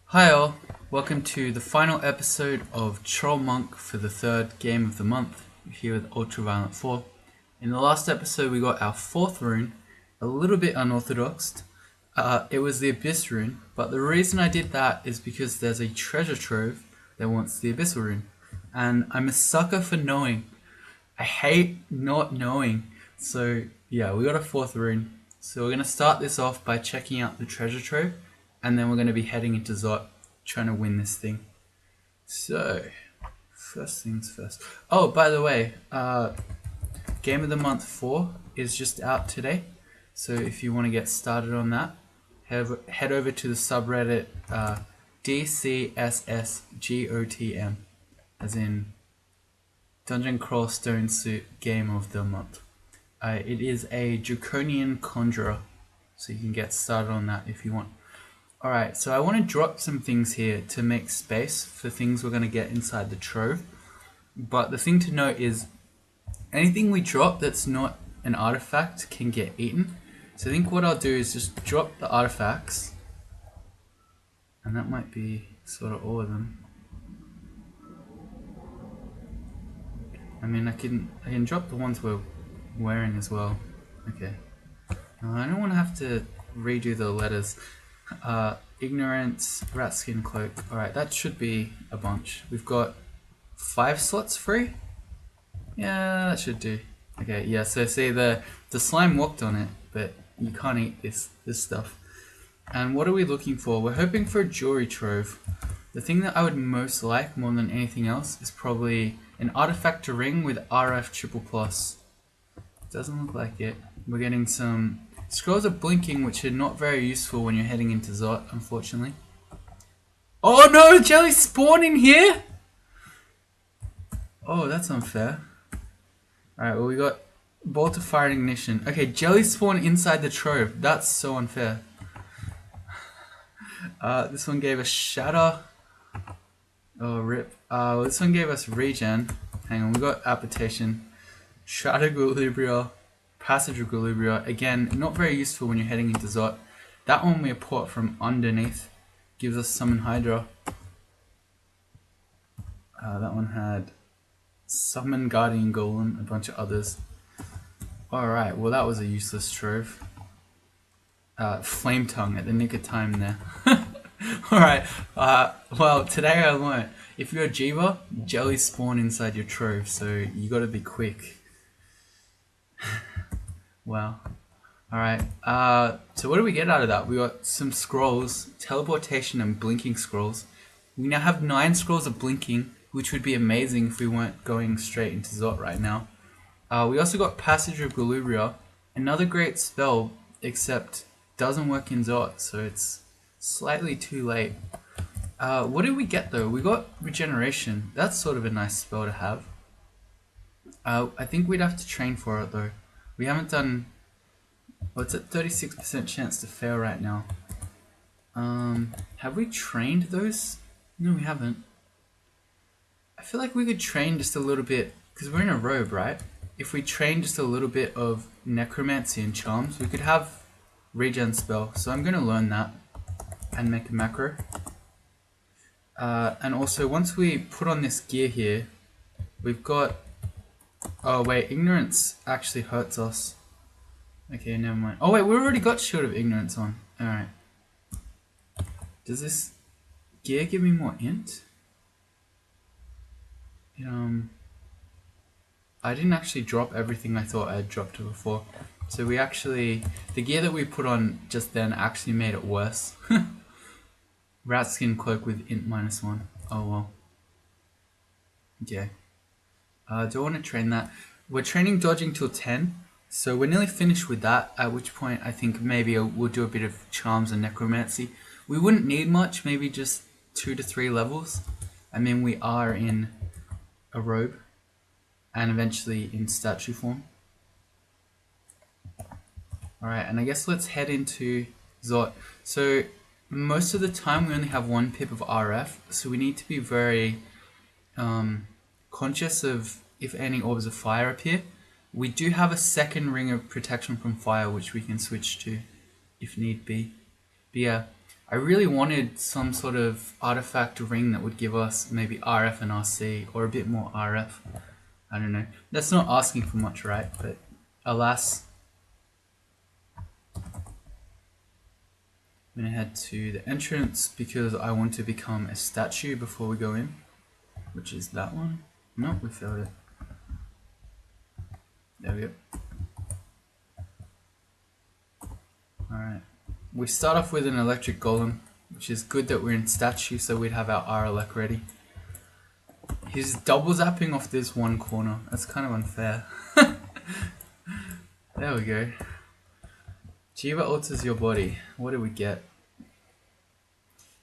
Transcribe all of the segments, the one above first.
Hi all, welcome to the final episode of Troll Monk for the third game of the month, here with Ultraviolent 4. In the last episode we got our fourth rune, a little bit unorthodox. It was the Abyss rune, but the reason I did that is because there's a treasure trove that wants the Abyssal rune. And I'm a sucker for knowing. I hate not knowing. So yeah, we got a fourth rune. So we're going to start this off by checking out the treasure trove, and then we're going to be heading into Zot, trying to win this thing. So, first things first. Oh, by the way, Game of the Month 4 is just out today. So if you want to get started on that, head over to the subreddit DCSSGOTM, as in Dungeon Crawl Stone Suit Game of the Month. It is a Draconian Conjurer, so you can get started on that if you want. Alright, so I want to drop some things here to make space for things we're going to get inside the trove. But the thing to note is, anything we drop that's not an artifact can get eaten. So I think what I'll do is just drop the artifacts. And that might be sort of all of them. I mean, I can drop the ones we're wearing as well. Okay. I don't want to have to redo the letters. Ignorance, rat skin cloak. Alright, that should be a bunch. We've got 5 slots free? Yeah, that should do. Okay, yeah, so see the slime walked on it, but you can't eat this stuff. And what are we looking for? We're hoping for a jewelry trove. The thing that I would most like more than anything else is probably an artifact ring with RF triple plus. Doesn't look like it. We're getting some scrolls of blinking, which are not very useful when you're heading into Zot, unfortunately. Oh no, jelly spawn in here? Oh, that's unfair. Alright, well we got bolt of fire and ignition. Okay, jelly spawn inside the trove. That's so unfair. This one gave us shatter. Oh, rip. This one gave us regen. Hang on, we got appetition. Shatter Gulibria, Passage of Gulibria. Again, not very useful when you're heading into Zot. That one we apport from underneath. Gives us Summon Hydra. That one had Summon Guardian Golem, a bunch of others. Alright, well that was a useless trove. Flame Tongue at the nick of time there. Alright, well today I learned, if you're a Jiva, jelly spawn inside your trove, so you gotta be quick. Wow. Alright, so what do we get out of that? We got some scrolls, teleportation and blinking scrolls. We now have 9 scrolls of blinking, which would be amazing if we weren't going straight into Zot right now. We also got Passage of Gulubria, another great spell, except doesn't work in Zot, so it's slightly too late. What did we get though? We got Regeneration. That's sort of a nice spell to have. I think we'd have to train for it though. We haven't done... Well, it's at 36% chance to fail right now. Have we trained those? No, we haven't. I feel like we could train just a little bit, because we're in a robe, right? If we train just a little bit of necromancy and charms, we could have regen spell. So I'm going to learn that and make a macro. And also, once we put on this gear here, we've got... Oh wait, ignorance actually hurts us. Okay, never mind. Oh wait, we already got Shield of Ignorance on. Alright. Does this gear give me more int? I didn't actually drop everything I thought I had dropped before. So we actually... The gear that we put on just then actually made it worse. Rat skin cloak with int -1. Oh well. Okay. Do I want to train that? We're training dodging till 10. So we're nearly finished with that, at which point I think maybe we'll do a bit of charms and necromancy. We wouldn't need much, maybe just 2 to 3 levels. I mean, we are in a robe and eventually in statue form. Alright, and I guess let's head into Zot. So most of the time we only have 1 pip of RF, so we need to be very conscious of if any orbs of fire appear. We do have a second ring of protection from fire which we can switch to if need be. But yeah, I really wanted some sort of artifact ring that would give us maybe RF and RC, or a bit more RF. I don't know. That's not asking for much, right? But alas. I'm going to head to the entrance because I want to become a statue before we go in, which is that one. Nope, we failed it. There we go. Alright. We start off with an electric golem, which is good that we're in statue so we'd have our R-elect ready. He's double zapping off this one corner. That's kind of unfair. There we go. Jiva alters your body. What do we get?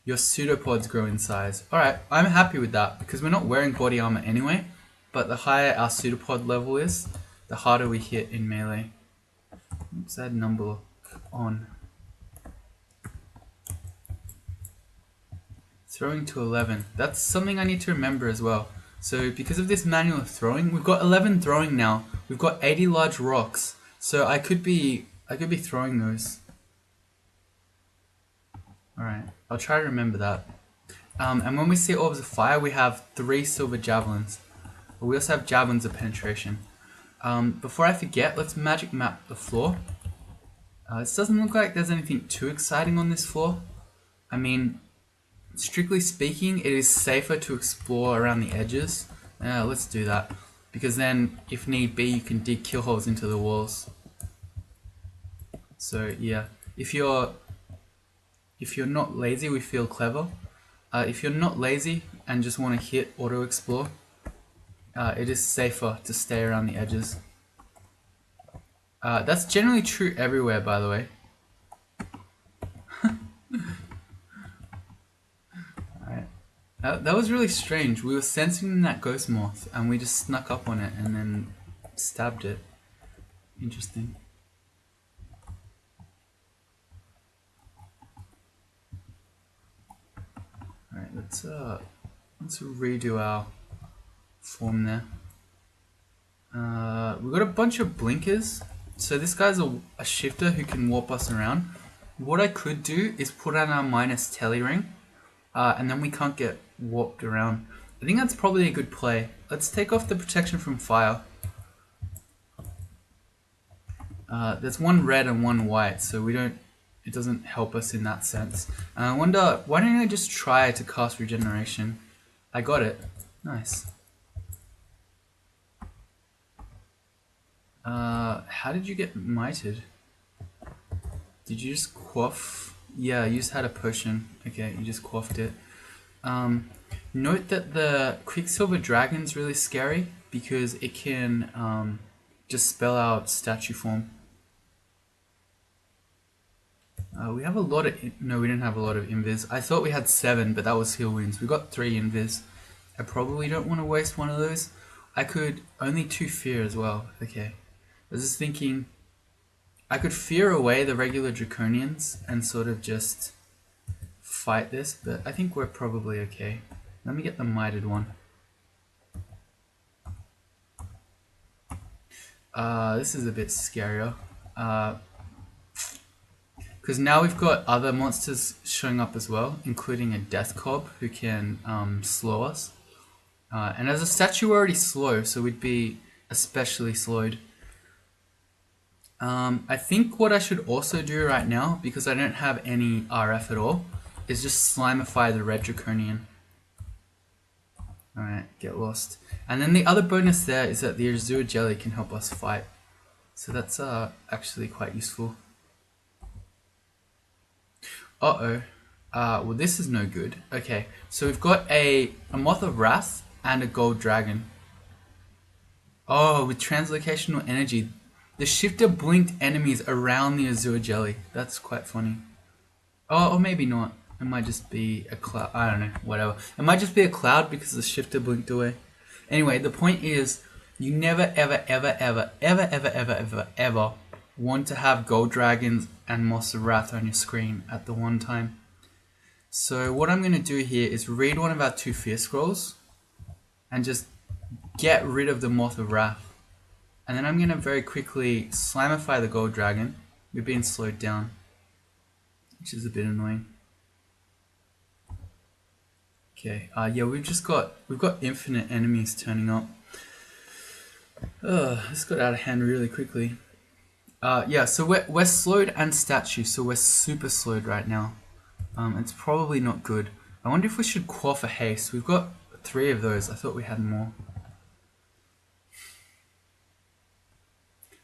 Your pseudopods grow in size. Alright, I'm happy with that because we're not wearing body armor anyway, but the higher our pseudopod level is, the harder we hit in melee. Let's add number on. Throwing to 11. That's something I need to remember as well. So because of this manual of throwing, we've got 11 throwing now. We've got 80 large rocks. So I could be throwing those. Alright, I'll try to remember that. And when we see orbs of fire, we have 3 silver javelins. But we also have javelins of penetration. Before I forget, let's magic map the floor. This doesn't look like there's anything too exciting on this floor. I mean, strictly speaking, it is safer to explore around the edges. Let's do that. Because then, if need be, you can dig kill holes into the walls. So yeah, if you're not lazy, we feel clever. If you're not lazy and just want to hit auto explore, it is safer to stay around the edges. That's generally true everywhere, by the way. Alright. That was really strange. We were sensing that ghost moth and we just snuck up on it and then stabbed it. Interesting. Alright, let's redo our form there. We've got a bunch of blinkers. So this guy's a shifter who can warp us around. What I could do is put on our minus telly ring, and then we can't get warped around. I think that's probably a good play. Let's take off the protection from fire. There's one red and one white, so it doesn't help us in that sense. I wonder, why don't I just try to cast regeneration? I got it. Nice. How did you get mited? Did you just quaff? Yeah, you just had a potion. Okay, you just quaffed it. Note that the Quicksilver Dragon's really scary because it can just spell out statue form. We have a lot of... No, we didn't have a lot of invis. I thought we had 7, but that was heal wounds. We got 3 invis. I probably don't want to waste one of those. I could... Only 2 fear as well. Okay. I was just thinking... I could fear away the regular draconians and sort of just fight this, but I think we're probably okay. Let me get the mited one. This is a bit scarier. Because now we've got other monsters showing up as well, including a death cob who can slow us. And as a statue, we're already slow, so we'd be especially slowed. I think what I should also do right now, because I don't have any RF at all, is just Slimify the Red Draconian. Alright, get lost. And then the other bonus there is that the Azure Jelly can help us fight. So that's actually quite useful. Uh-oh. Well, this is no good. Okay, so we've got a Moth of Wrath and a Gold Dragon. Oh, with Translocational Energy. The shifter blinked enemies around the Azure Jelly. That's quite funny. Oh, or maybe not. It might just be a cloud. I don't know. Whatever. It might just be a cloud because the shifter blinked away. Anyway, the point is, you never, ever, ever, ever, ever, ever, ever, ever, ever want to have Gold Dragons and Moths of Wrath on your screen at the one time. So what I'm going to do here is read one of our 2 Fear Scrolls and just get rid of the Moth of Wrath. And then I'm going to very quickly Slimify the Gold Dragon. We're being slowed down, which is a bit annoying. Okay, yeah, we've got infinite enemies turning up. This got out of hand really quickly. Yeah, so we're slowed and statue, so we're super slowed right now. It's probably not good. I wonder if we should quaff a haste. We've got 3 of those. I thought we had more.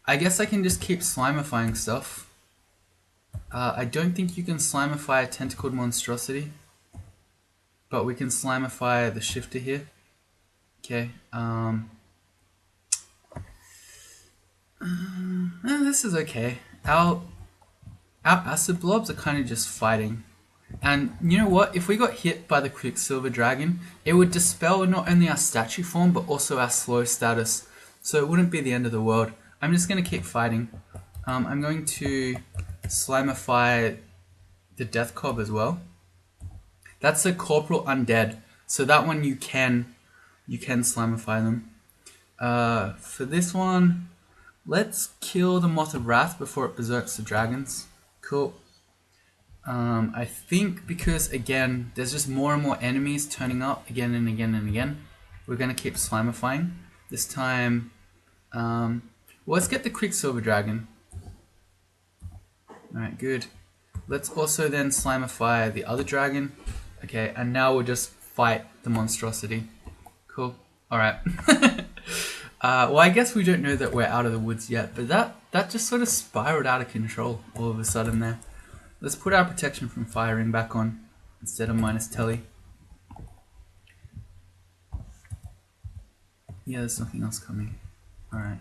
I guess I can just keep slimifying stuff. I don't think you can slimify a tentacled monstrosity, but we can slimify the shifter here. Okay. This is okay. Our acid blobs are kind of just fighting. And you know what? If we got hit by the Quicksilver Dragon, it would dispel not only our statue form, but also our slow status. So it wouldn't be the end of the world. I'm just going to keep fighting. I'm going to slimify the Death Cob as well. That's a Corporal Undead. So that one you can slimify them. For this one, let's kill the Moth of Wrath before it berserks the dragons. Cool. I think because, again, there's just more and more enemies turning up again and again and again, we're going to keep slimifying. This time, well, let's get the Quicksilver Dragon. Alright, good. Let's also then slimify the other dragon. Okay, and now we'll just fight the monstrosity. Cool. Alright. Well, I guess we don't know that we're out of the woods yet, but that just sort of spiraled out of control all of a sudden there. Let's put our protection from firing back on instead of minus telly. Yeah, there's nothing else coming. Alright.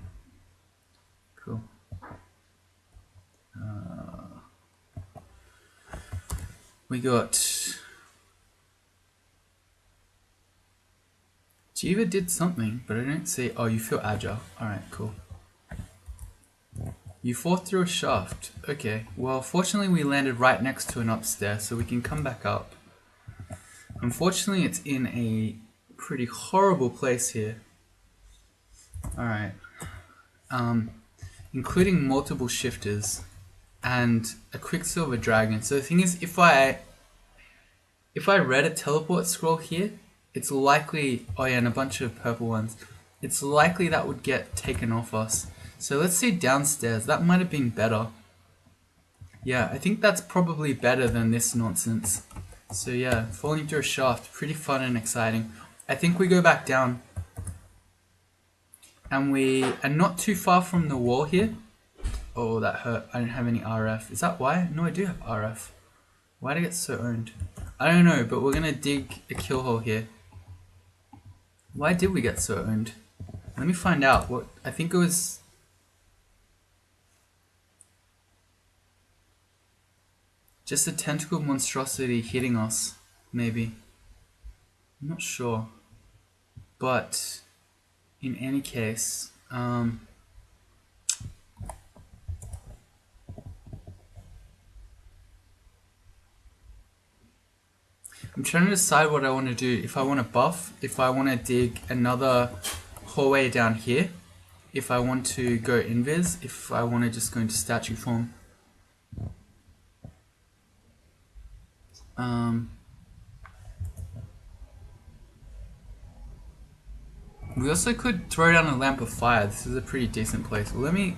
Cool. We got... Jiva did something, but I don't see... Oh, you feel agile. Alright, cool. You fought through a shaft. Okay, well, fortunately we landed right next to an upstairs, so we can come back up. Unfortunately, it's in a pretty horrible place here. Alright. Including multiple shifters and a Quicksilver Dragon. So the thing is, if I read a teleport scroll here, it's likely... Oh yeah, and a bunch of purple ones. It's likely that would get taken off us. So let's see downstairs. That might have been better. Yeah, I think that's probably better than this nonsense. So yeah, falling through a shaft, pretty fun and exciting. I think we go back down. And we are not too far from the wall here. Oh, that hurt. I don't have any RF. Is that why? No, I do have RF. Why did I get so owned? I don't know, but we're going to dig a kill hole here. Why did we get so owned? Let me find out. What I think it was... just a tentacle monstrosity hitting us, maybe. I'm not sure. But, in any case, I'm trying to decide what I want to do. If I want to buff, if I want to dig another hallway down here, if I want to go invis, if I want to just go into statue form. We also could throw down a lamp of fire. This is a pretty decent place. Well, let me...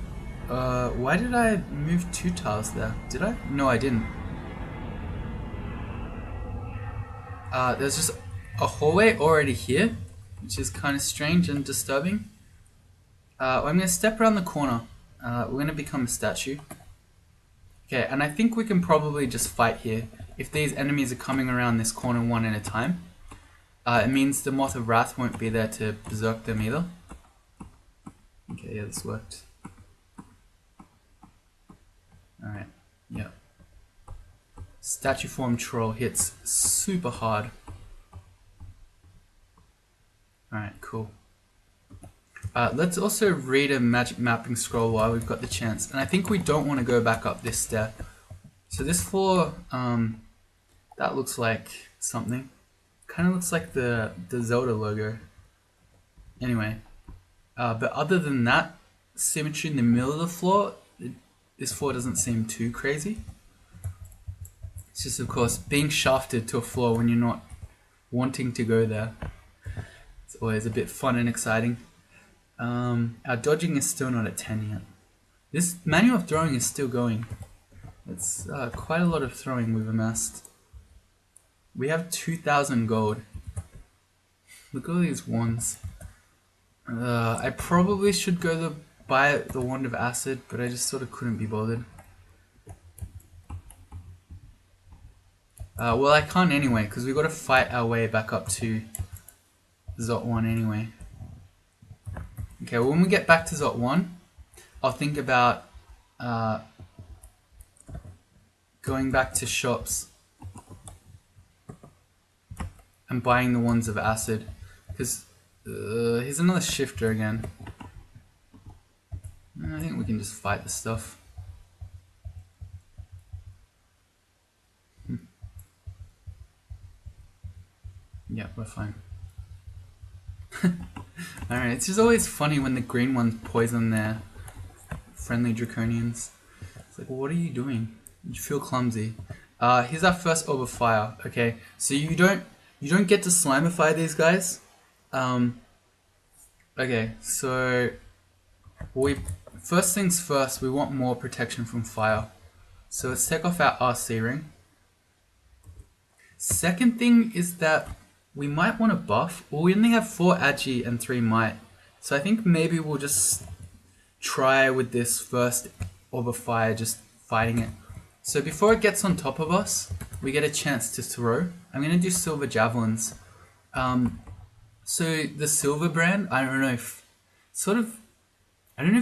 why did I move 2 tiles there? Did I? No, I didn't. There's just a hallway already here, which is kind of strange and disturbing. I'm going to step around the corner. We're going to become a statue. Okay, and I think we can probably just fight here. If these enemies are coming around this corner one at a time, it means the Moth of Wrath won't be there to berserk them either. Okay, yeah, this worked. Alright, yeah. Statue form troll hits super hard. Alright, cool. Let's also read a magic mapping scroll while we've got the chance. And I think we don't want to go back up this stair. So this floor, that looks like something. Kind of looks like the Zelda logo. Anyway, but other than that, symmetry in the middle of the floor, this floor doesn't seem too crazy. It's just, of course, being shafted to a floor when you're not wanting to go there. It's always a bit fun and exciting. Our dodging is still not at 10 yet. This manual of throwing is still going. It's quite a lot of throwing we've amassed. We have 2,000 gold. Look at all these wands. I probably should go buy the wand of acid, but I just sort of couldn't be bothered. Well, I can't anyway, because we've got to fight our way back up to Zot 1 anyway. Okay, well, when we get back to Zot 1, I'll think about going back to shops and buying the wands of acid, because here's another shifter again. I think we can just fight the stuff. Yeah, we're fine. Alright, it's just always funny when the green ones poison their friendly draconians. It's like, well, what are you doing? You feel clumsy. Here's our first orb of fire. Okay, so you don't get to slimify these guys. Okay, so first things first, we want more protection from fire. So let's take off our RC ring. Second thing is that we might want to buff. Well, we only have 4 agi and 3 might. So I think maybe we'll just try with this first orb of fire, just fighting it. So before it gets on top of us, we get a chance to throw. I'm going to do silver javelins. So the silver brand, I don't know if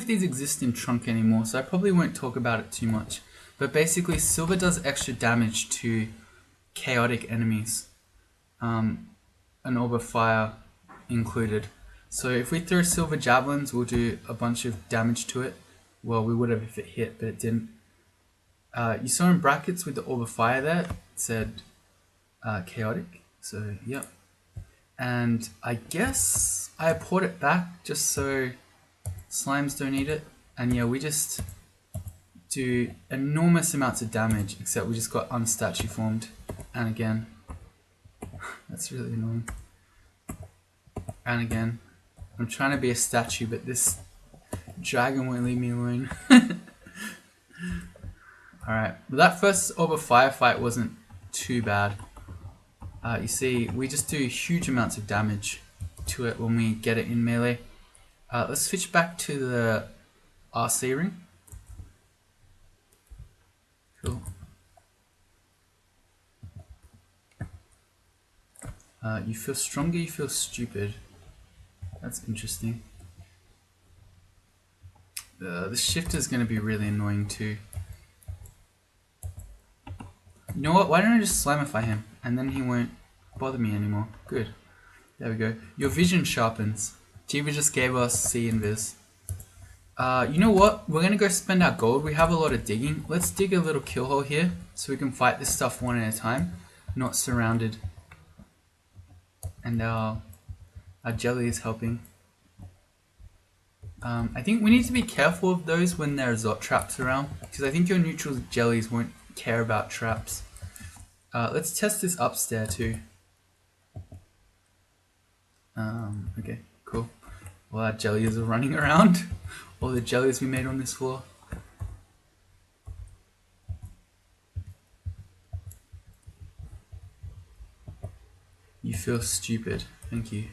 these exist in Trunk anymore, so I probably won't talk about it too much. But basically, silver does extra damage to chaotic enemies. An orb of fire included. So if we throw silver javelins, we'll do a bunch of damage to it. Well, we would have if it hit, but it didn't. You saw in brackets with the orb of fire there, it said chaotic. So, yep. And I guess I poured it back just so slimes don't eat it. And yeah, we just do enormous amounts of damage, except we just got unstatue formed. And again. That's really annoying. And again. I'm trying to be a statue, but this dragon won't leave me alone. Alright, well, that first orb of fire fight wasn't too bad. You see, we just do huge amounts of damage to it when we get it in melee. Let's switch back to the RC ring. Cool. You feel stronger, you feel stupid. That's interesting. The shifter is going to be really annoying too. You know what? Why don't I just slimify him and then he won't bother me anymore. Good. There we go. Your vision sharpens. Jiva just gave us C invis. You know what? We're going to go spend our gold. We have a lot of digging. Let's dig a little kill hole here so we can fight this stuff one at a time. Not surrounded. And our jelly is helping. I think we need to be careful of those when there are Zot traps around, because I think your neutral jellies won't care about traps. Let's test this upstairs too. Okay, cool. Well, our jellies are running around. All the jellies we made on this floor. You feel stupid. Thank you.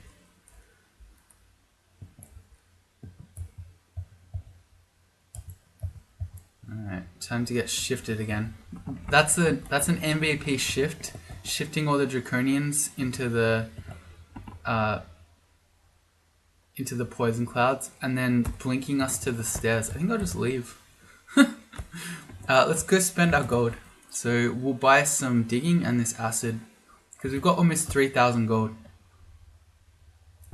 Alright, time to get shifted again. That's an MVP shift. Shifting all the draconians into the poison clouds and then blinking us to the stairs. I think I'll just leave. Let's go spend our gold. So we'll buy some digging and this acid, because we've got almost 3,000 gold.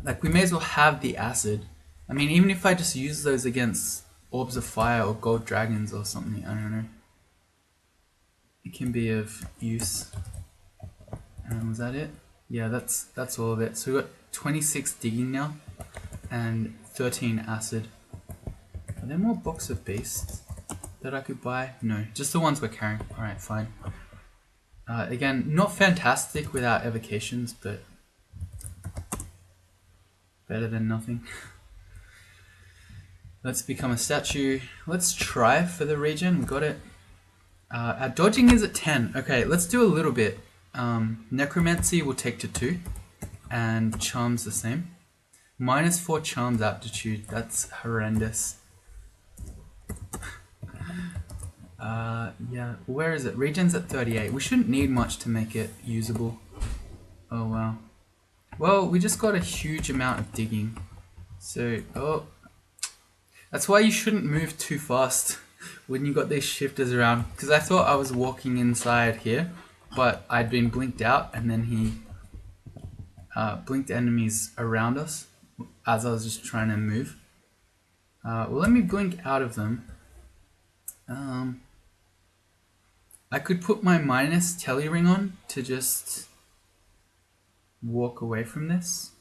Like, we may as well have the acid. I mean, even if I just use those against orbs of fire or gold dragons or something, I don't know. It can be of use. Was that it? Yeah, that's all of it. So we've got 26 digging now and 13 acid. Are there more box of beasts that I could buy? No, just the ones we're carrying. Alright, fine. Again, not fantastic without evocations, but Better than nothing. Let's become a statue. Let's try for the regen. We got it. Our dodging is at 10. Okay, let's do a little bit. Necromancy will take to 2. And charms the same. -4 charms aptitude. That's horrendous. Yeah, where is it? Regen's at 38. We shouldn't need much to make it usable. Oh wow. Well, we just got a huge amount of digging. So, oh. That's why you shouldn't move too fast when you got these shifters around. Because I thought I was walking inside here, but I'd been blinked out and then he blinked enemies around us as I was just trying to move. Well, let me blink out of them. I could put my minus telly ring on to just walk away from this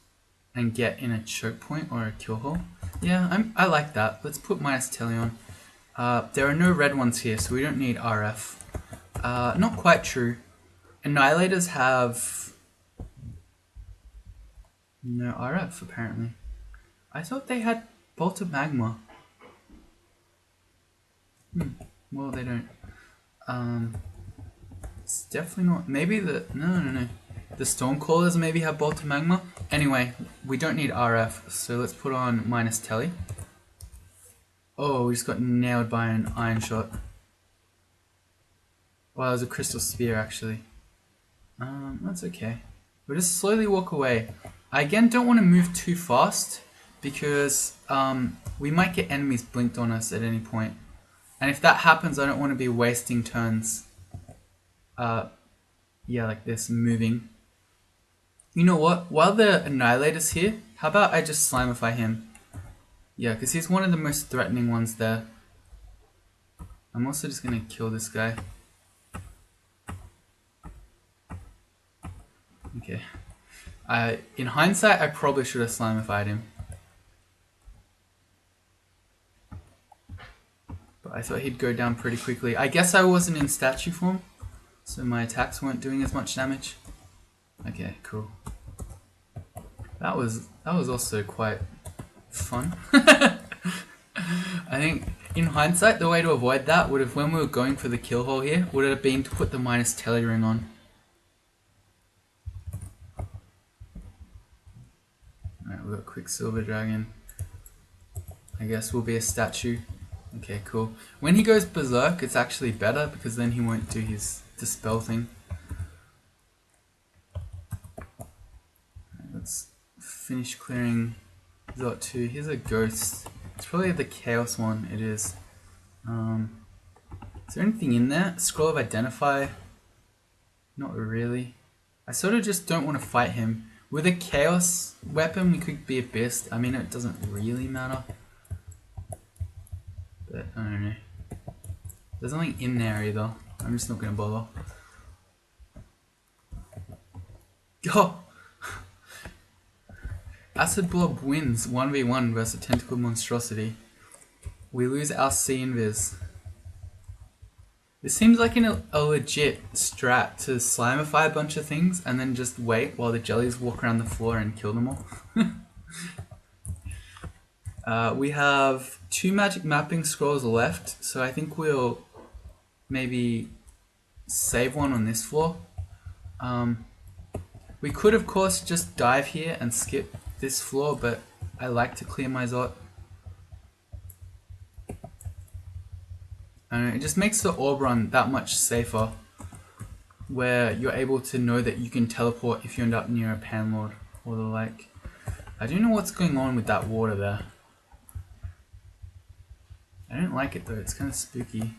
and get in a choke point or a kill hole. Yeah, I like that. Let's put minus telly on. There are no red ones here, so we don't need RF. Not quite true. Annihilators have no RF, apparently. I thought they had Bolt of Magma. Well, they don't. It's definitely not. Maybe the... No. The Stormcallers maybe have Bolt of Magma. Anyway, we don't need RF, so let's put on minus telly. Oh, we just got nailed by an iron shot. Well, it was a crystal spear, actually. That's okay. We'll just slowly walk away. I again don't want to move too fast because we might get enemies blinked on us at any point. And if that happens, I don't want to be wasting turns. Yeah, like this, moving. You know what? While the Annihilator's here, how about I just Slimify him? Yeah, because he's one of the most threatening ones there. I'm also just going to kill this guy. Okay. In hindsight, I probably should have Slimified him. But I thought he'd go down pretty quickly. I guess I wasn't in statue form, so my attacks weren't doing as much damage. Okay, cool. That was also quite fun. I think in hindsight, the way to avoid that would have, when we were going for the kill hole here, would have been to put the minus telly ring on. Alright, we've got Quicksilver Dragon. I guess we'll be a statue. Okay, cool. When he goes berserk, it's actually better because then he won't do his dispel thing. Right, let's finish clearing Zot 2. Here's a ghost. It's probably the chaos one. It is. Is there anything in there? Scroll of Identify? Not really. I sort of just don't want to fight him. With a chaos weapon, we could be a beast. I mean, it doesn't really matter. But I don't know. There's nothing in there either. I'm just not going to bother. Oh! Acid Blob wins 1v1 versus Tentacle Monstrosity. We lose our C invis. This seems like a legit strat to Slimify a bunch of things and then just wait while the jellies walk around the floor and kill them all. We have 2 magic mapping scrolls left, so I think we'll maybe save one on this floor. We could of course just dive here and skip this floor, but I like to clear my Zot. And it just makes the orb run that much safer, where you're able to know that you can teleport if you end up near a Panlord or the like. I don't know what's going on with that water there. I don't like it though, it's kind of spooky.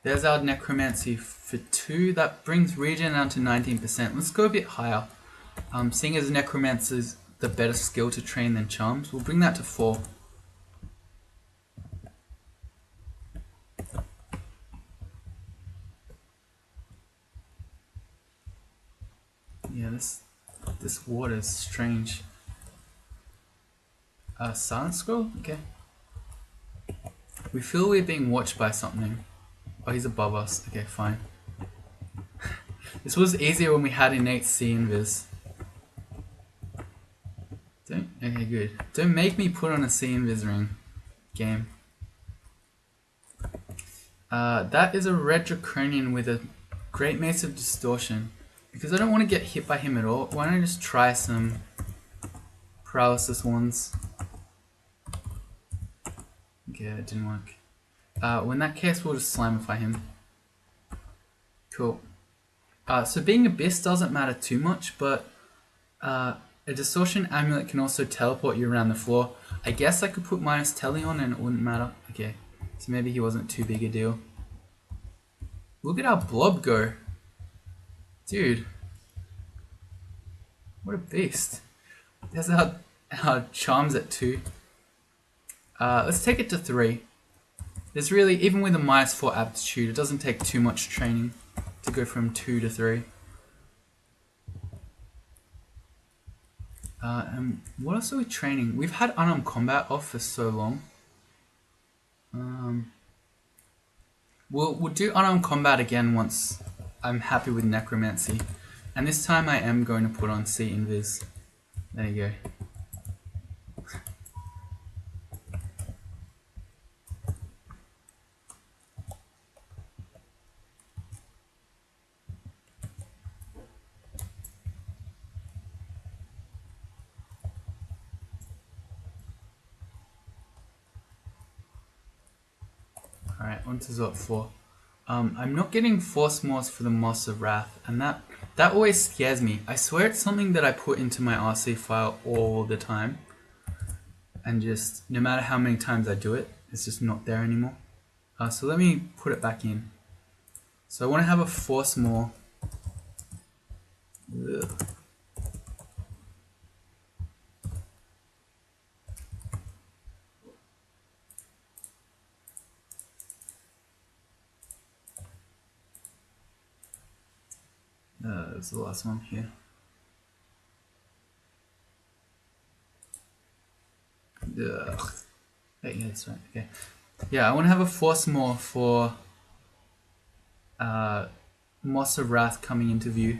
There's our Necromancy for 2, that brings regen down to 19%. Let's go a bit higher. Seeing as Necromancy's the better skill to train than Charms, we'll bring that to 4. Yeah, this water is strange. Silent Scroll? Okay. We feel we're being watched by something. Oh, he's above us. Okay, fine. This was easier when we had innate C invis. good. Don't make me put on a C invis ring game. That is a red draconian with a great mace of distortion. Because I don't want to get hit by him at all, why don't I just try some paralysis ones? Okay, it didn't work. Well, in that case, we'll just slimify him. Cool. So being Abyss doesn't matter too much, but a distortion amulet can also teleport you around the floor. I guess I could put minus telly on and it wouldn't matter. Okay, so maybe he wasn't too big a deal. Look at our blob go. Dude. What a beast. There's our charms at 2. Let's take it to 3. There's really, even with a minus 4 aptitude, it doesn't take too much training to go from 2 to 3. And what else are we training? We've had unarmed combat off for so long. We'll do unarmed combat again once I'm happy with necromancy. And this time I am going to put on C invis. There you go. Alright, on to Zot 4. I'm not getting Force Morse for the Moss of Wrath, and that always scares me. I swear it's something that I put into my RC file all the time. And just, no matter how many times I do it, it's just not there anymore. So let me put it back in. So I want to have a Force More. Ugh. That's the last one here. Ugh. Hey, yeah, that's right. Okay. Yeah, I want to have a Force More for Moss of Wrath coming into view.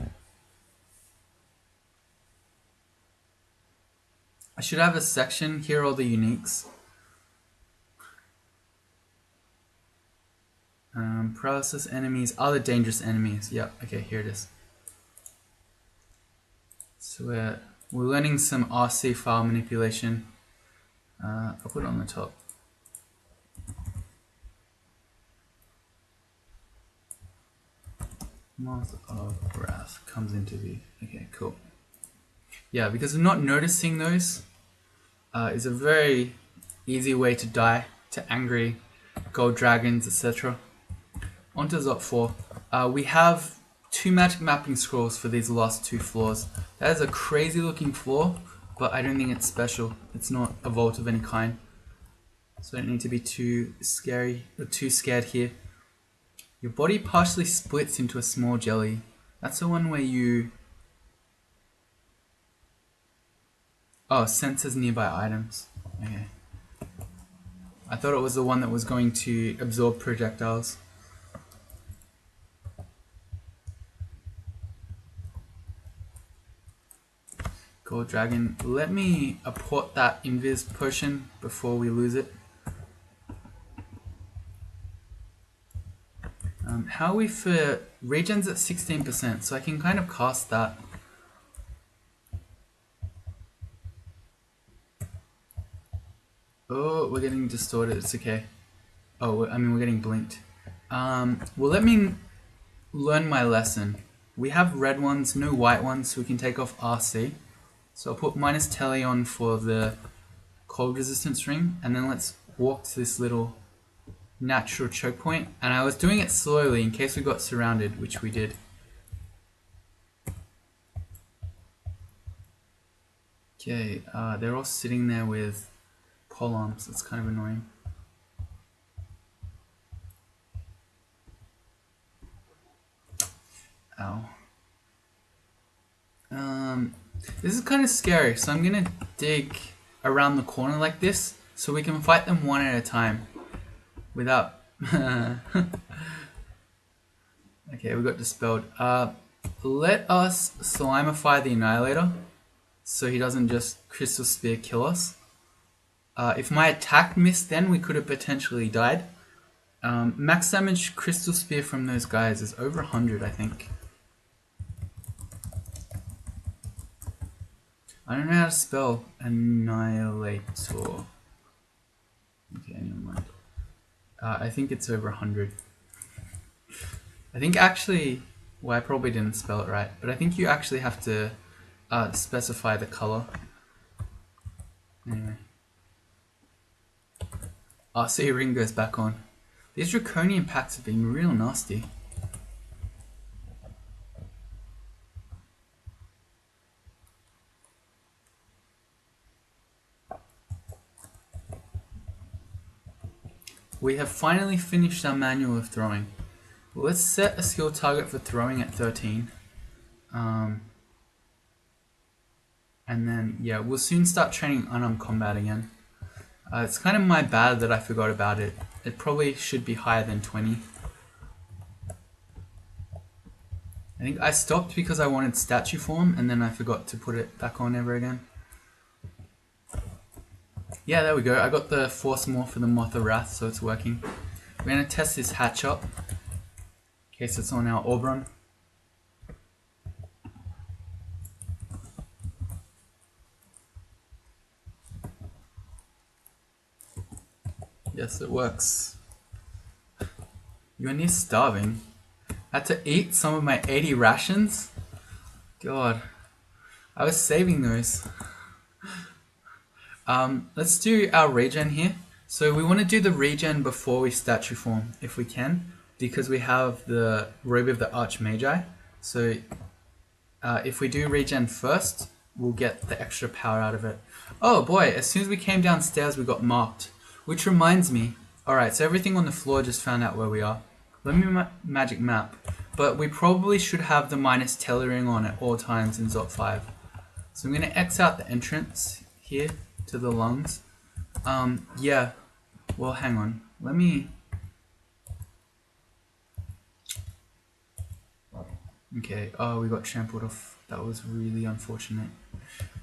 I should have a section. Here are all the uniques. Paralysis enemies, other dangerous enemies. Yep, okay, here it is. So we're learning some RC file manipulation. I'll put it on the top. Moth of Wrath comes into view. Okay, cool. Yeah, because not noticing those is a very easy way to die to angry gold dragons, etc. On to Zot 4. We have 2 magic mapping scrolls for these last 2 floors. That is a crazy looking floor, but I don't think it's special. It's not a vault of any kind. So I don't need to be too scary or too scared here. Your body partially splits into a small jelly. That's the one where you... Oh, senses nearby items. Okay. I thought it was the one that was going to absorb projectiles. Gold Dragon. Let me apport that invis potion before we lose it. How are we for regens at 16%? So I can kind of cast that. Oh, we're getting distorted. It's okay. Oh, I mean, we're getting blinked. Well, let me learn my lesson. We have red ones, no white ones, so we can take off RC. So I'll put minus telly on for the cold resistance ring, and then let's walk to this little natural choke point. And I was doing it slowly in case we got surrounded, which we did. Okay, they're all sitting there with pole arms. That's kind of annoying. Ow. This is kind of scary, so I'm gonna dig around the corner like this so we can fight them one at a time without... Okay, we got dispelled. Let us slimify the Annihilator so he doesn't just Crystal Spear kill us. If my attack missed then, we could have potentially died. Max damage Crystal Spear from those guys is over 100, I think. I don't know how to spell Annihilator. Okay, never mind. I think it's over 100. I think actually, well, I probably didn't spell it right, but I think you actually have to specify the color. Anyway. So your ring goes back on. These draconian packs have been real nasty. We have finally finished our manual of throwing. Let's set a skill target for throwing at 13. And then, yeah, we'll soon start training unarmed combat again. It's kind of my bad that I forgot about it. It probably should be higher than 20. I think I stopped because I wanted statue form and then I forgot to put it back on ever again. Yeah, there we go. I got the Force Morph for the Moth of Wrath, so it's working. We're going to test this hatch up in case it's on our Oberon. Yes, it works. You're near starving. I had to eat some of my 80 rations. God, I was saving those. Let's do our regen here. So we want to do the regen before we statue form, if we can, because we have the Robe of the Archmagi. So if we do regen first, we'll get the extra power out of it. Oh boy, as soon as we came downstairs, we got marked. Which reminds me, alright, so everything on the floor just found out where we are. Let me magic map. But we probably should have the minus tellering on at all times in Zot 5. So I'm going to X out the entrance here to the lungs. Yeah, well hang on. Let me... Okay, oh we got trampled off. That was really unfortunate.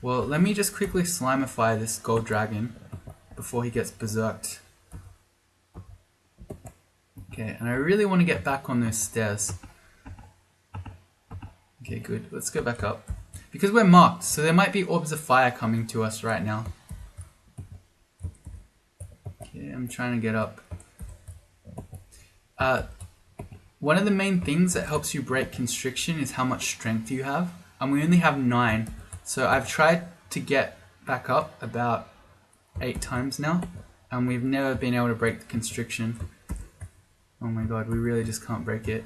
Well, let me just quickly slimify this gold dragon before he gets berserked. Okay, and I really want to get back on those stairs. Okay, good. Let's go back up. Because we're marked, so there might be orbs of fire coming to us right now. Okay, I'm trying to get up. One of the main things that helps you break constriction is how much strength you have. And we only have 9. So I've tried to get back up about 8 times now. And we've never been able to break the constriction. Oh my god, we really just can't break it.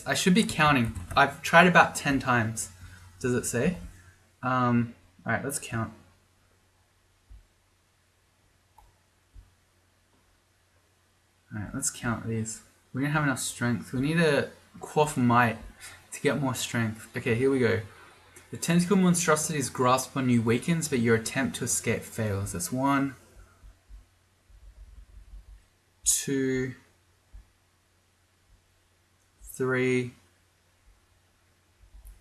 I should be counting. I've tried about 10 times. Does it say? Alright, let's count. Alright, let's count these. We don't have enough strength. We need a quaff might to get more strength. Okay, here we go. The tentacle monstrosity's grasp on you weakens, but your attempt to escape fails. That's 1, 2, 3,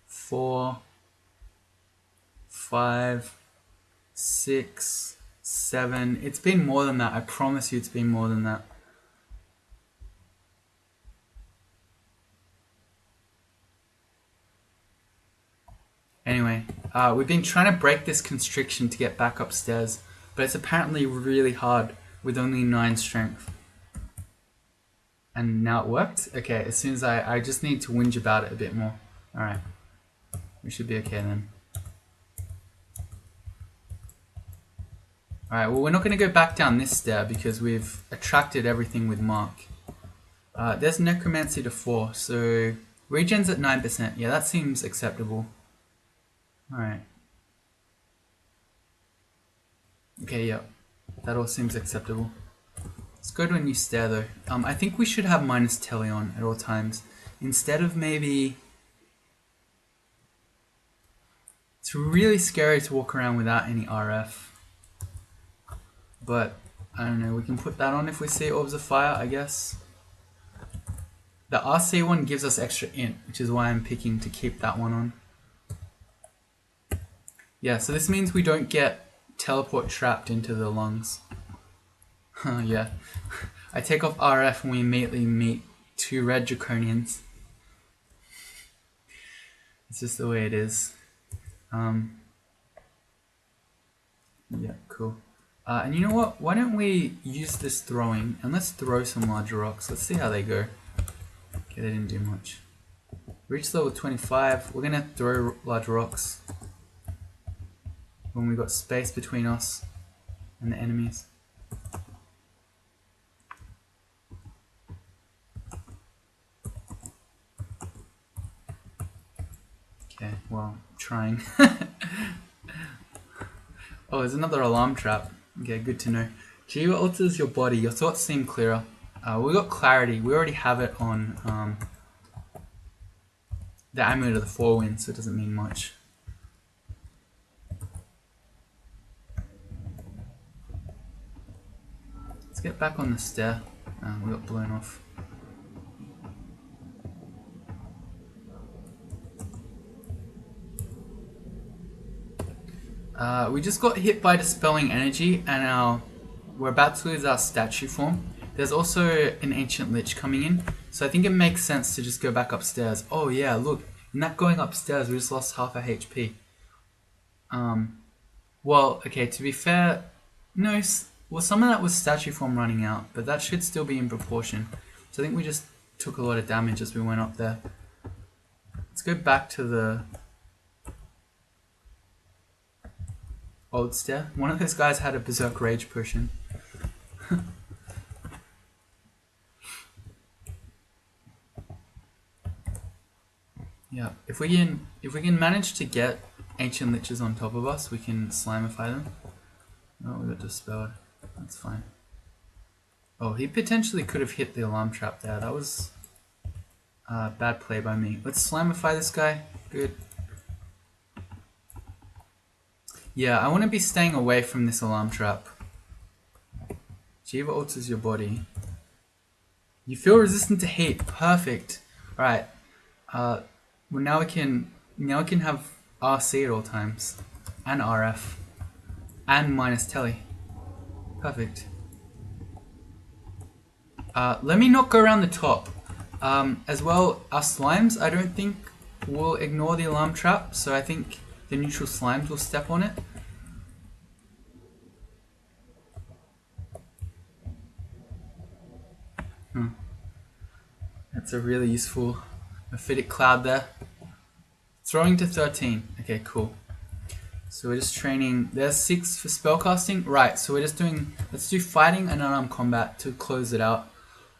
4, 5, 6, 7. It's been more than that. I promise you it's been more than that. Anyway, we've been trying to break this constriction to get back upstairs, but it's apparently really hard with only 9 strength. And now it worked? Okay, as soon as I just need to whinge about it a bit more. Alright, we should be okay then. Alright, well we're not going to go back down this stair because we've attracted everything with Mark. There's Necromancy to 4, so regen's at 9%. Yeah, that seems acceptable. Alright. Okay, yeah. That all seems acceptable. Let's go to a new stair though. I think we should have minus telly on at all times. Instead of maybe... It's really scary to walk around without any RF. But, I don't know, we can put that on if we see orbs of fire, I guess. The RC one gives us extra int, which is why I'm picking to keep that one on. Yeah, so this means we don't get teleport trapped into the lungs. Yeah. I take off RF and we immediately meet 2 red draconians. It's just the way it is. Yeah, cool. And you know what? Why don't we use this throwing and let's throw some larger rocks. Let's see how they go. Okay, they didn't do much. Reach level 25. We're gonna throw large rocks when we got space between us and the enemies. Okay, well, I'm trying. Oh, there's another alarm trap. Okay, good to know. Jiva alters your body. Your thoughts seem clearer. We got clarity. We already have it on the amulet of the Four Winds, so it doesn't mean much. Let's get back on the stair. We got blown off. We just got hit by Dispelling Energy and we're about to lose our statue form. There's also an Ancient Lich coming in, so I think it makes sense to just go back upstairs. Oh yeah, look, in that going upstairs we just lost half our HP. Well, okay, to be fair, no, well some of that was statue form running out, but that should still be in proportion. So I think we just took a lot of damage as we went up there. Let's go back to the old stair. One of those guys had a Berserk Rage potion. Yeah, if we can manage to get Ancient Liches on top of us, we can Slimify them. Oh, we got dispelled. That's fine. Oh, he potentially could have hit the alarm trap there. That was bad play by me. Let's Slimify this guy. Good. Yeah, I want to be staying away from this alarm trap. Jiva alters your body. You feel resistant to heat. Perfect. Alright. Well, now we can have RC at all times, and RF, and minus telly. Perfect. Let me not go around the top. As well, our slimes, I don't think will ignore the alarm trap, so I think the neutral slimes will step on it. That's a really useful Mephitic Cloud there. Throwing to 13. Okay, cool. So we're just training. There's 6 for spellcasting. Right, so we're just doing, let's do fighting and unarmed combat to close it out.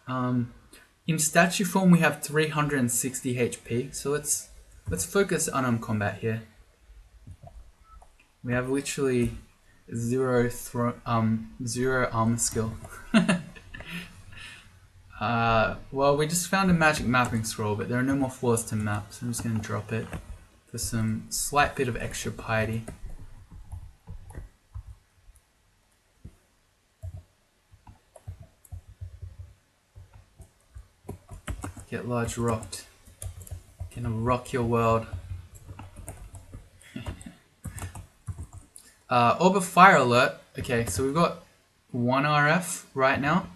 In statue form we have 360 HP, so let's focus unarmed combat here. We have literally zero armor skill. Well, we just found a magic mapping scroll, but there are no more floors to map, so I'm just going to drop it for some slight bit of extra piety. Get large rocked. Gonna rock your world. Orb of Fire alert. Okay, so we've got 1 RF right now.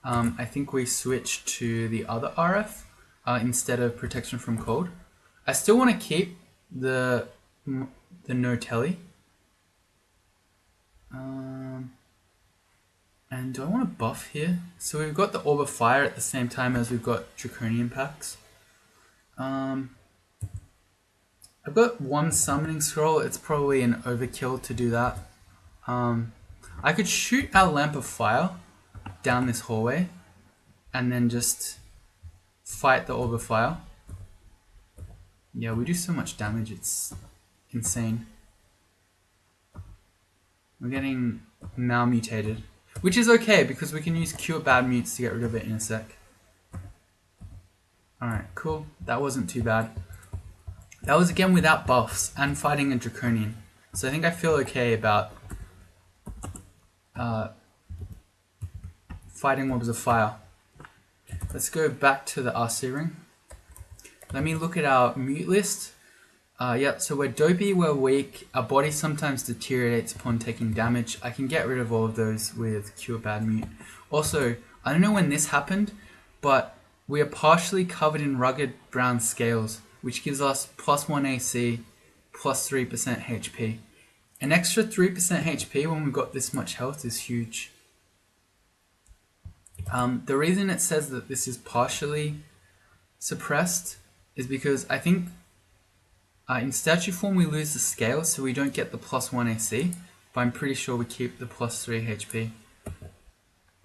I think we switch to the other RF instead of protection from cold. I still want to keep the no telly. And do I want to buff here? So we've got the Orb of Fire at the same time as we've got Draconian packs. I've got 1 summoning scroll. It's probably an overkill to do that. I could shoot our Lamp of Fire down this hallway and then just fight the Orb of Fire. Yeah, we do so much damage, it's insane. We're getting malmutated, which is okay because we can use Cure Bad Mutes to get rid of it in a sec. Alright, cool. That wasn't too bad. That was again without buffs and fighting a Draconian. So I think I feel okay about fighting Orbs of Fire. Let's go back to the RC ring. Let me look at our mute list. Yeah, so we're dopey, we're weak, our body sometimes deteriorates upon taking damage. I can get rid of all of those with Cure Bad Mute. Also, I don't know when this happened, but we are partially covered in rugged brown scales, which gives us +1 AC, plus 3% HP. An extra 3% HP when we've got this much health is huge. The reason it says that this is partially suppressed is because I think in statue form we lose the scale, so we don't get the +1 AC, but I'm pretty sure we keep the +3 HP,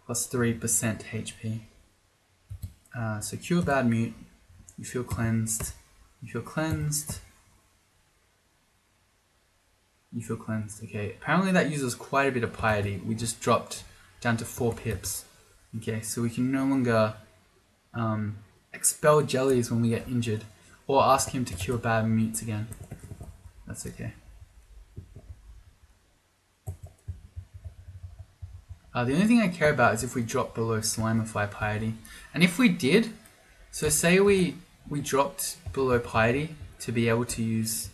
plus 3% HP. So Cure Bad Mute, you feel cleansed, you feel cleansed, you feel cleansed. Okay, apparently that uses quite a bit of piety. We just dropped down to 4 pips. Okay, so we can no longer expel jellies when we get injured, or ask him to cure bad mutes again. That's okay. The only thing I care about is if we drop below Slimify Piety. And if we did, so say we dropped below Piety to be able to use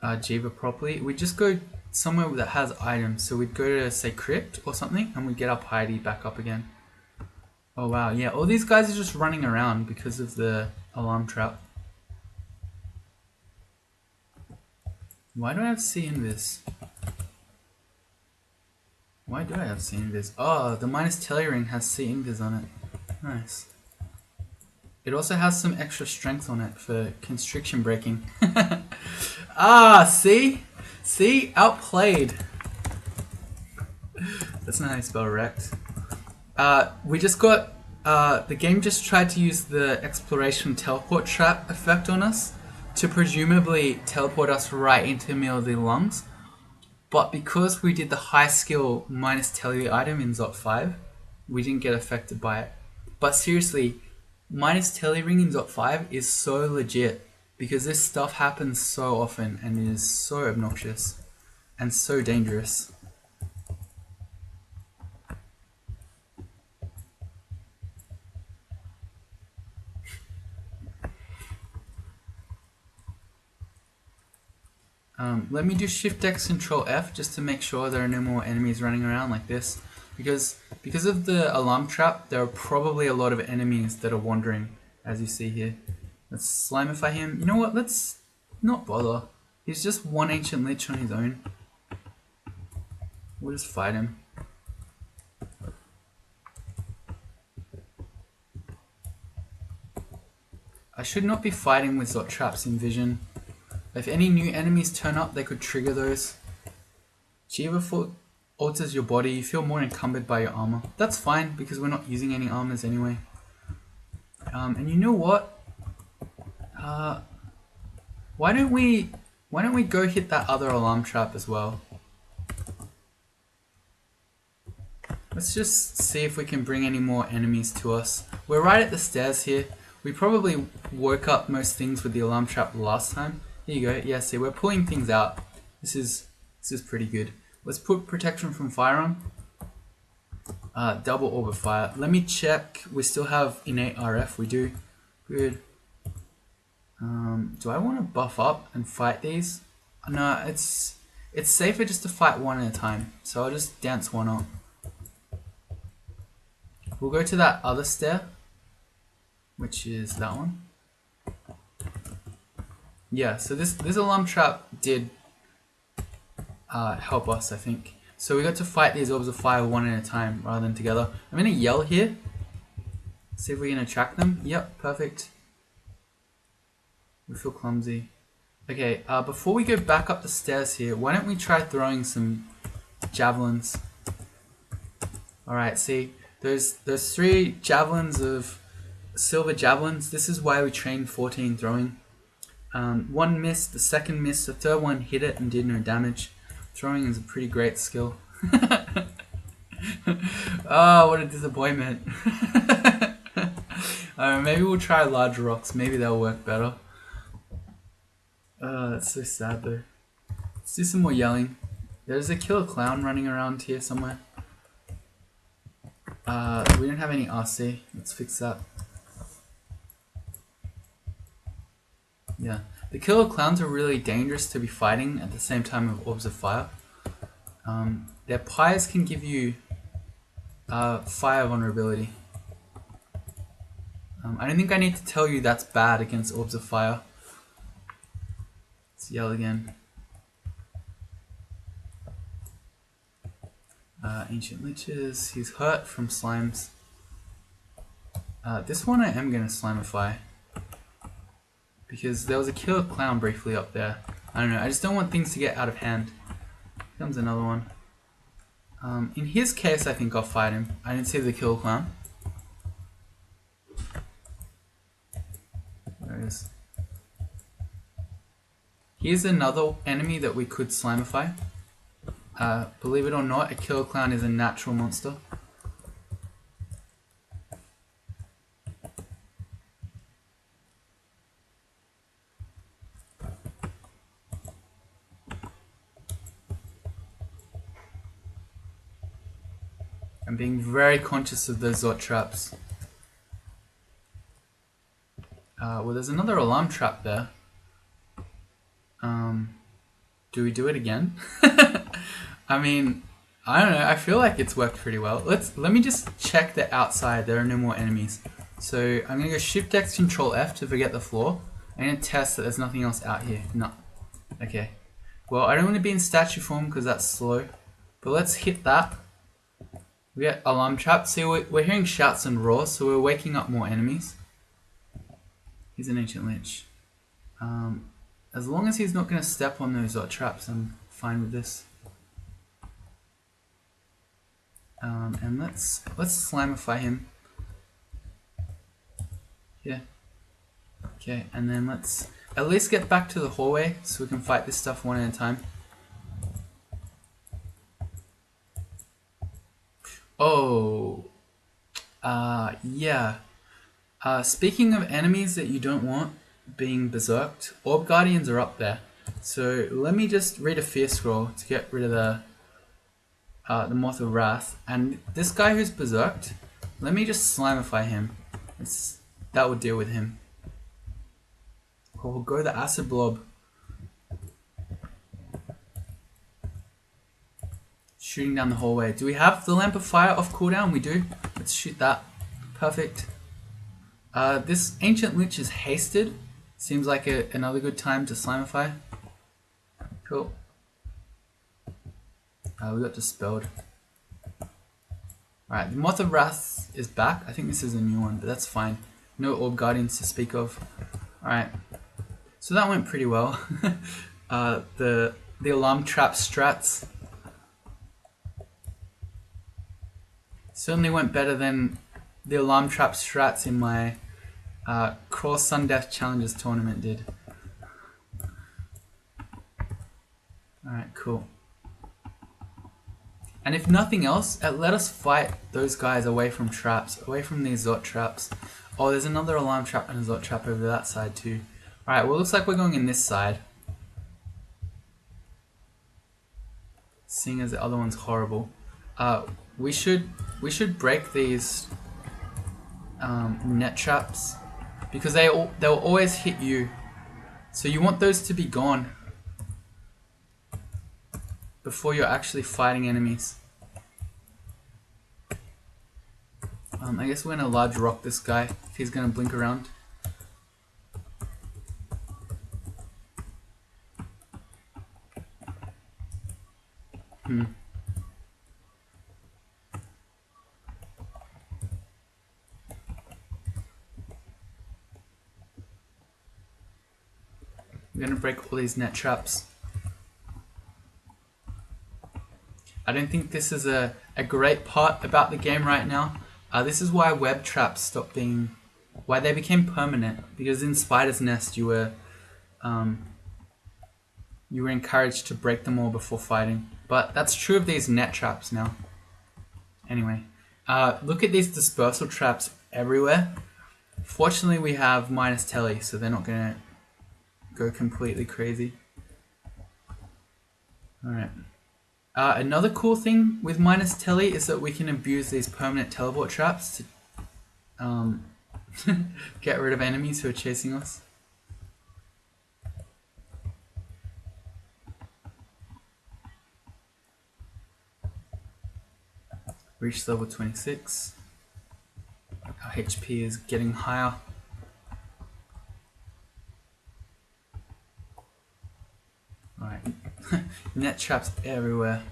Jiva properly, we'd just go somewhere that has items. So we'd go to, say, Crypt or something, and we'd get our Piety back up again. Oh wow, yeah, all these guys are just running around because of the alarm trap. Why do I have C invis? Why do I have C invis? Oh, the minus telly ring has C invis on it. Nice. It also has some extra strength on it for constriction breaking. See? See? Outplayed. That's not how you spell wrecked. We just got... the game just tried to use the exploration teleport trap effect on us to presumably teleport us right into the middle of the lungs. But because we did the high skill minus telly item in Zot 5, we didn't get affected by it. But seriously, minus telly ring in Zot 5 is so legit because this stuff happens so often and it is so obnoxious and so dangerous. Let me do Shift X Control F just to make sure there are no more enemies running around like this. Because of the alarm trap, there are probably a lot of enemies that are wandering, as you see here. Let's Slimify him. You know what? Let's not bother. He's just one ancient lich on his own. We'll just fight him. I should not be fighting with Zot traps in Vision. If any new enemies turn up, they could trigger those. Jiva alters your body, you feel more encumbered by your armor. That's fine, because we're not using any armors anyway. And you know what? Why don't we go hit that other alarm trap as well? Let's just see if we can bring any more enemies to us. We're right at the stairs here. We probably woke up most things with the alarm trap last time. Here you go. Yeah, see, we're pulling things out. This is pretty good. Let's put protection from fire on. Double orb of fire. Let me check. We still have innate RF. We do. Good. Do I want to buff up and fight these? No, it's safer just to fight one at a time. So I'll just dance one up. We'll go to that other stair, which is that one. Yeah, so this alarm trap did help us, I think. So we got to fight these orbs of fire one at a time rather than together. I'm gonna yell here. See if we can attract them. Yep, perfect. We feel clumsy. Okay, before we go back up the stairs here, why don't we try throwing some javelins? Alright, see, there's 3 javelins of silver javelins. This is why we train 14 throwing. One missed, the second missed, the third one hit it and did no damage. Throwing is a pretty great skill. Oh, what a disappointment. Maybe we'll try larger rocks, maybe they'll work better. That's so sad though. Let's do some more yelling. There's a killer clown running around here somewhere. We don't have any RC, let's fix that. Yeah. The killer clowns are really dangerous to be fighting at the same time with orbs of fire. Their pyres can give you fire vulnerability. I don't think I need to tell you that's bad against orbs of fire. Let's yell again. Ancient Liches, he's hurt from slimes. This one I am going to slimify. Because there was a killer clown briefly up there. I don't know, I just don't want things to get out of hand. Here comes another one. In his case, I think I'll fight him. I didn't see the killer clown. There it is. Here's another enemy that we could slimify. Believe it or not, a killer clown is a natural monster. I'm being very conscious of those Zot traps. Well, there's another alarm trap there. Do we do it again? I mean, I don't know. I feel like it's worked pretty well. Let me just check the outside. There are no more enemies. So I'm gonna go Shift X Control F to forget the floor. I'm gonna test that there's nothing else out here. No. Okay. Well, I don't want to be in statue form because that's slow. But let's hit that. We get alarm trap. See, we're hearing shouts and roars, so we're waking up more enemies. He's an Ancient Lich. As long as he's not going to step on those traps, I'm fine with this. And let's slimify him. Yeah. Okay, and then let's at least get back to the hallway so we can fight this stuff one at a time. Oh. Yeah. Speaking of enemies that you don't want being berserked, Orb Guardians are up there. So let me just read a Fear Scroll to get rid of the Moth of Wrath. And this guy who's berserked, let me just slimify him. That will deal with him. Or we'll go the Acid Blob. Shooting down the hallway. Do we have the Lamp of Fire off cooldown? We do. Let's shoot that. Perfect. This Ancient Lich is hasted. Seems like another good time to slimify. Cool. We got dispelled. Alright, the Moth of Wrath is back. I think this is a new one, but that's fine. No Orb Guardians to speak of. Alright. So that went pretty well. The alarm trap strats certainly went better than the alarm trap strats in my Cross Sun Death Challenges tournament did. Alright, cool. And if nothing else, let us fight those guys away from traps, away from these Zot traps. Oh, there's another alarm trap and a Zot trap over that side too. Alright, well, it looks like we're going in this side. Seeing as the other one's horrible. We should break these net traps because they'll always hit you. So you want those to be gone before you're actually fighting enemies. I guess we're gonna large rock this guy if he's gonna blink around. We're gonna break all these net traps. I don't think this is a great part about the game right now. This is why web traps stopped being, why they became permanent. Because in Spider's Nest you were encouraged to break them all before fighting. But that's true of these net traps now. Anyway, look at these dispersal traps everywhere. Fortunately we have minus telly, so they're not gonna go completely crazy. Alright. Another cool thing with minus telly is that we can abuse these permanent teleport traps to get rid of enemies who are chasing us. Reach level 26. Our HP is getting higher. Alright. Net traps everywhere.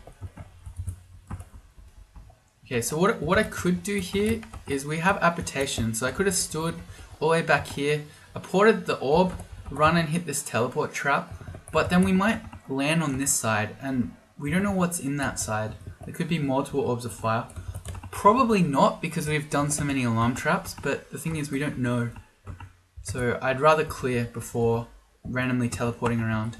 Okay, so what I could do here is we have apportation. So I could have stood all the way back here, apported the orb, run and hit this teleport trap, but then we might land on this side and we don't know what's in that side. There could be multiple orbs of fire. Probably not, because we've done so many alarm traps, but the thing is we don't know. So I'd rather clear before randomly teleporting around.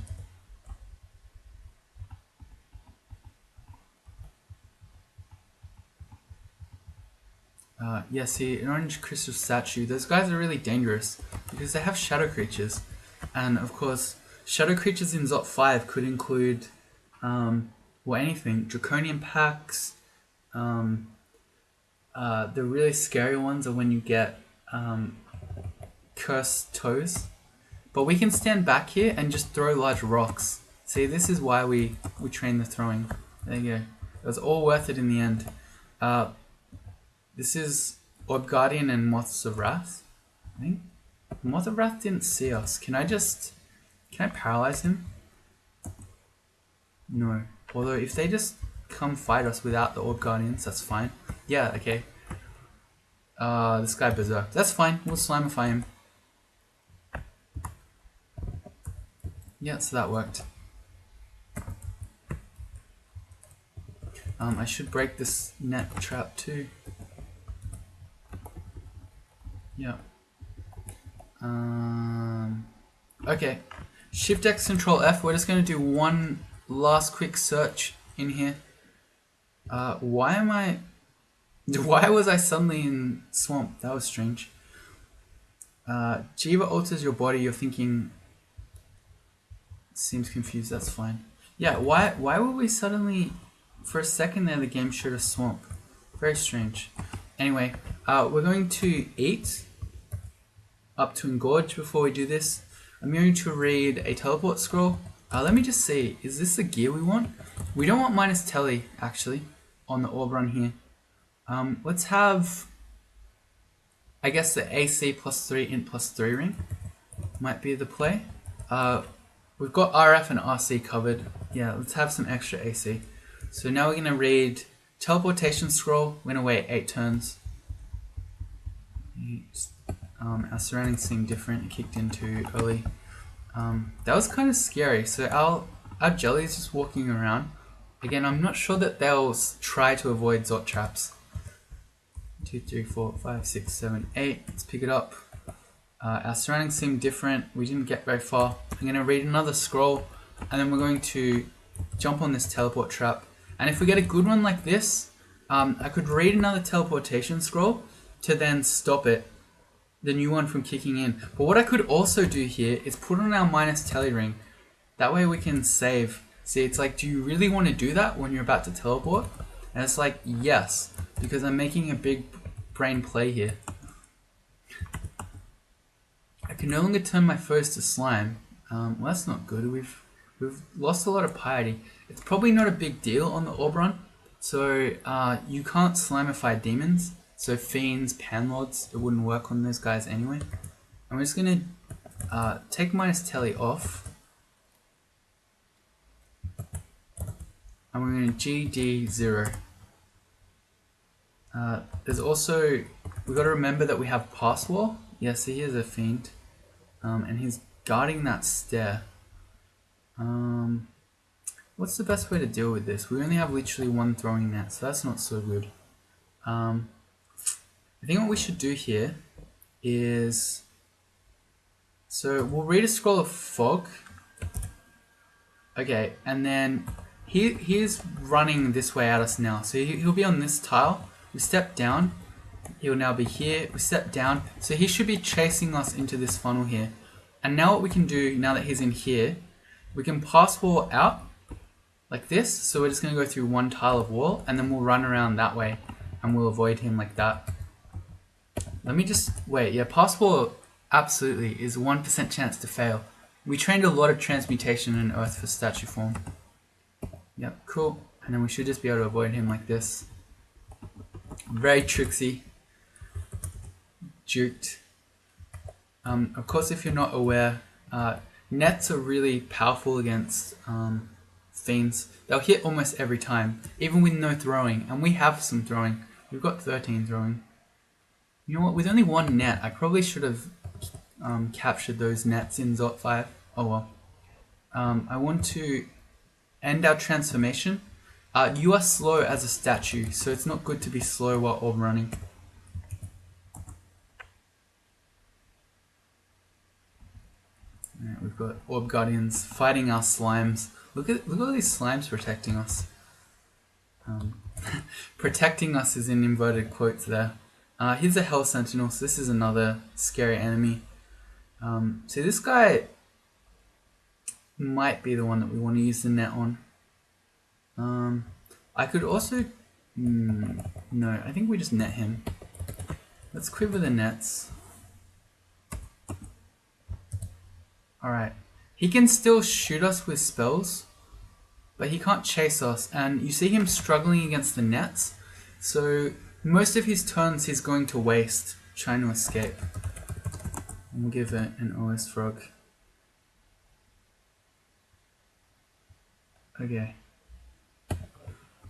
Yeah, see, an orange crystal statue, those guys are really dangerous because they have shadow creatures. And of course, shadow creatures in ZOT 5 could include, well, anything. Draconian packs. The really scary ones are when you get cursed toes. But we can stand back here and just throw large rocks. See, this is why we train the throwing. There you go. It was all worth it in the end. This is Orb Guardian and Moths of Wrath, I think. Moth of Wrath didn't see us. Can I paralyze him? No. Although if they just come fight us without the Orb Guardians, that's fine. Yeah, okay. This guy Berserk. That's fine, we'll Slimify him. Yeah, so that worked. I should break this net trap too. Yeah. Okay. Shift X Control F. We're just going to do one last quick search in here. Why was I suddenly in swamp? That was strange. Jiva alters your body. You're thinking. Seems confused. That's fine. Yeah. Why were we suddenly? For a second there, the game showed a swamp. Very strange. Anyway, we're going to eat up to engorge before we do this. I'm going to read a teleport scroll. Let me just see, is this the gear we want? We don't want minus telly, actually, on the orb run here. Let's have, I guess, the AC +3 int +3 ring. Might be the play. We've got RF and RC covered. Yeah, let's have some extra AC. So now we're going to read teleportation scroll. We're going to wait 8 turns. Our surroundings seem different. It kicked in too early. That was kind of scary. So our jelly is just walking around. Again, I'm not sure that they'll try to avoid Zot traps. 2, 3, 4, 5, 6, 7, 8. Let's pick it up. Our surroundings seem different. We didn't get very far. I'm going to read another scroll, and then we're going to jump on this teleport trap. And if we get a good one like this, I could read another teleportation scroll to then stop it, the new one from kicking in. But what I could also do here is put on our minus telly ring. That way we can save. See, it's like, do you really want to do that when you're about to teleport? And it's like, yes, because I'm making a big brain play here. I can no longer turn my foes to slime. Well, that's not good. We've lost a lot of piety. It's probably not a big deal on the orb run. So you can't slimify demons. So fiends, panlords, it wouldn't work on those guys anyway. I'm just gonna take minus telly off. And we're gonna GD0. There's also, we've got to remember that we have pass wall. Yeah, so here's a fiend. And he's guarding that stair. What's the best way to deal with this? We only have literally one throwing net, so that's not so good. I think what we should do here is, so we'll read a scroll of fog. Okay, and then he's running this way at us now. So he'll be on this tile. We step down, he'll now be here. We step down, so he should be chasing us into this funnel here. And now what we can do, now that he's in here, we can pass wall out like this. So we're just going to go through one tile of wall, and then we'll run around that way, and we'll avoid him like that. Let me just wait. Yeah, pass wall absolutely is 1% chance to fail. We trained a lot of transmutation in Earth for statue form. Yep, cool. And then we should just be able to avoid him like this. Very tricksy. Juked. Of course, if you're not aware, nets are really powerful against fiends. They'll hit almost every time, even with no throwing. And we have some throwing. We've got 13 throwing. You know what? With only one net, I probably should have captured those nets in Zot 5. Oh well. I want to end our transformation. You are slow as a statue, so it's not good to be slow while orb running. Alright, we've got Orb Guardians fighting our slimes. Look at all these slimes protecting us. Protecting us is in inverted quotes there. Here's a Hell Sentinel, so this is another scary enemy. So this guy might be the one that we want to use the net on. I could also... no, I think we just net him. Let's quiver the nets. Alright. He can still shoot us with spells, but he can't chase us. And you see him struggling against the nets. So most of his turns he's going to waste trying to escape. And we'll give it an OS frog. Okay.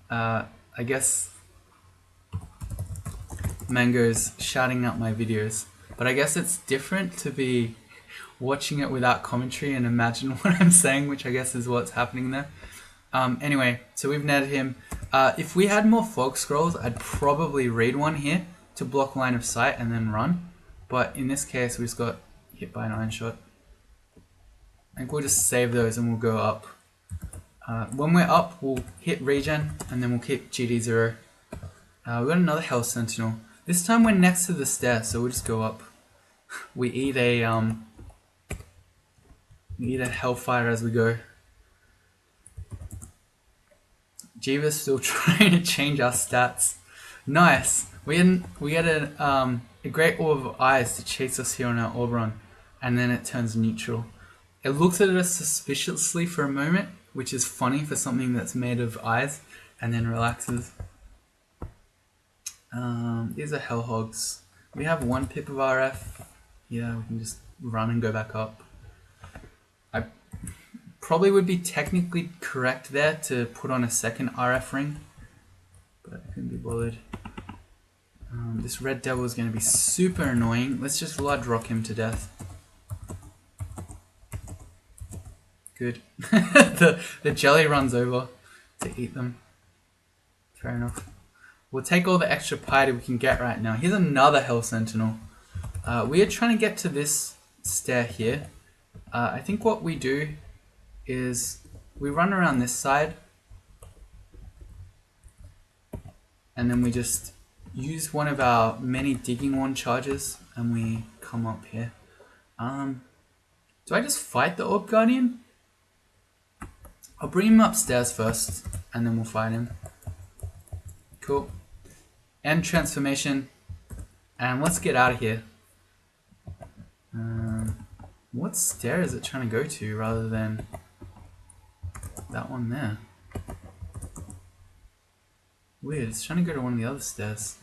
I guess Mango's shouting out my videos, but I guess it's different to be watching it without commentary and imagine what I'm saying, which I guess is what's happening there. Anyway, so we've netted him. If we had more fog scrolls, I'd probably read one here to block line of sight and then run. But in this case, we just got hit by an iron shot. I think we'll just save those and we'll go up. When we're up, we'll hit regen and then we'll keep GD0. We've got another Hell Sentinel. This time we're next to the stairs, so we'll just go up. We eat a Hellfire as we go. Jiva's still trying to change our stats. Nice. We get a great orb of eyes to chase us here on our orb run, and then it turns neutral. It looks at us suspiciously for a moment, which is funny for something that's made of eyes, and then relaxes. These are Hell Hogs. We have one pip of RF. Yeah, we can just run and go back up. I probably would be technically correct there to put on a second RF ring, but I couldn't be bothered. This Red Devil is going to be super annoying. Let's just Blood Rock him to death. Good. the jelly runs over to eat them. Fair enough. We'll take all the extra piety we can get right now. Here's another Hell Sentinel. We are trying to get to this stair here. I think what we do is we run around this side and then we just use one of our many digging wand charges and we come up here. Do I just fight the Orb Guardian? I'll bring him upstairs first and then we'll fight him. Cool. End transformation. And let's get out of here. What stair is it trying to go to rather than that one there? Weird, it's trying to go to one of the other stairs.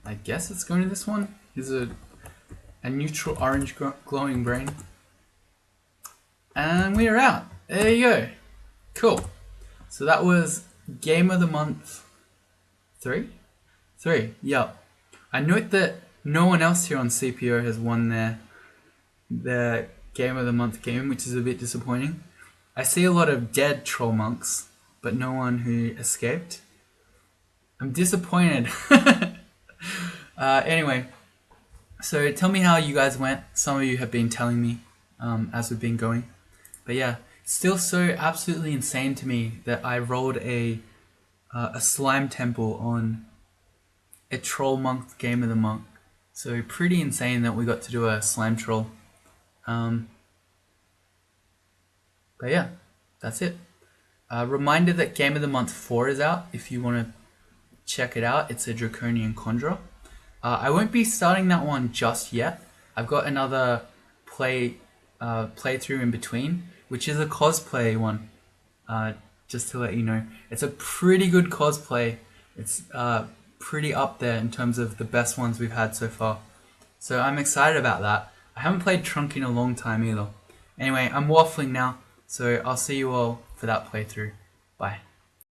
I guess it's going to this one. Here's a neutral orange glowing brain. And we are out. There you go. Cool. So that was Game of the Month 3? 3, yep. I note that no one else here on CPO has won their Game of the Month game, which is a bit disappointing. I see a lot of dead troll monks, but no one who escaped. I'm disappointed. Anyway, so tell me how you guys went. Some of you have been telling me as we've been going. But yeah, still so absolutely insane to me that I rolled a slime temple on a troll monk Game of the Month. So pretty insane that we got to do a slime troll. But yeah, that's it. Reminder that Game of the Month 4 is out if you want to check it out. It's a Draconian Conjurer. I won't be starting that one just yet. I've got another playthrough in between, which is a cosplay one. Just to let you know, it's a pretty good cosplay. It's pretty up there in terms of the best ones we've had so far. So I'm excited about that. I haven't played Trunk in a long time either. Anyway, I'm waffling now, so I'll see you all for that playthrough. Bye.